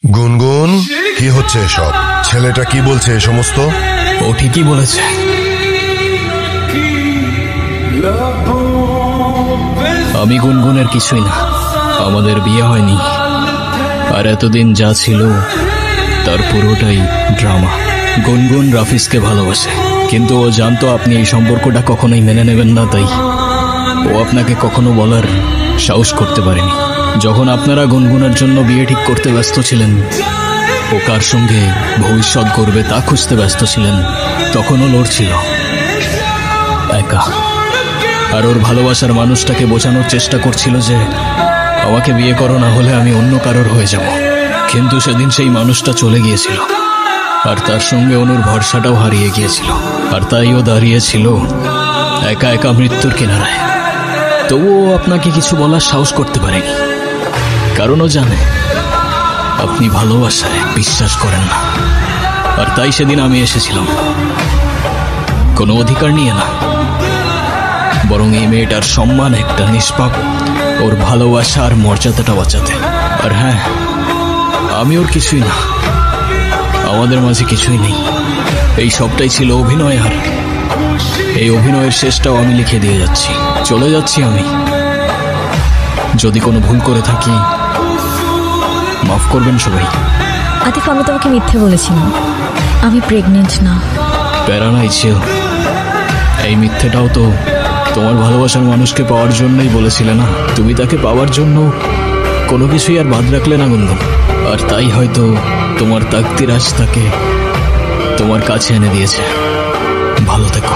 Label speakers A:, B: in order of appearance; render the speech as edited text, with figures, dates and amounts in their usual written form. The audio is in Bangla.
A: গুনগুন, কি হচ্ছে এসব? ছেলেটা কি বলছে এ সমস্ত?
B: ও ঠিকই বলেছে। আমি গুনগুনের কিছুই না, আমাদের বিয়ে হয়নি, আর এতদিন যা ছিল তার পুরোটাই ড্রামা। গুনগুন রাফিজকে ভালোবাসে, কিন্তু ও জানতো আপনি এই সম্পর্কটা কখনোই মেনে নেবেন না, তাই ও আপনাকে কখনো বলার সাহস করতে পারেনি। যখন আপনারা গুনগুনের জন্য বিয়ে ঠিক করতে ব্যস্ত ছিলেন, ও কার সঙ্গে ভবিষ্যৎ করবে তা খুঁজতে ব্যস্ত ছিলেন, তখন ও লড়ছিল একা। আর ওর ভালোবাসার মানুষটাকে বোঝানোর চেষ্টা করছিল যে আমাকে বিয়ে করো, না হলে আমি অন্য কারোর হয়ে যাব। কিন্তু সেদিন সেই মানুষটা চলে গিয়েছিল, আর তার সঙ্গে অনুর ভরসাটাও হারিয়ে গিয়েছিল। আর তাই ও দাঁড়িয়েছিল একা একা মৃত্যুর কিনারায়। তবুও আপনাকে কিছু বলার সাহস করতে পারেনি, কারণ ও জানে আপনি ভালোবাসায় বিশ্বাস করেন না। আর তাই সেদিন আমি এসেছিলাম কোনো অধিকার নিয়ে না, বরং এই মেয়েটার সম্মান, একটা নিষ্পাপ, ওর ভালোবাসা আর মর্যাদাটা বাঁচাতে। আর হ্যাঁ, আমি ওর কিছুই না, আমাদের মাঝে কিছুই নেই। এই সবটাই ছিল অভিনয়, আর এই অভিনয়ের শেষটাও আমি লিখে দিয়ে যাচ্ছি। চলে যাচ্ছি আমি। যদি কোনো ভুল করে থাকি মাফ করবেন সবাই।
C: আতিফ, আমি তোমাকে মিথ্যে বলেছিলাম, আমি প্রেগনেন্ট না।
B: প্যারা নাই ছিল, এই মিথ্যেটাও তো তোমার ভালোবাসার মানুষকে পাওয়ার জন্যই বলেছিলে না। তুমি তাকে পাওয়ার জন্য কোনো কিছুই আর বাদ রাখলে না গুনগুন, আর তাই হয়তো তোমার তাকদির আজ তাকে তোমার কাছে এনে দিয়েছে। ভালো থেকো।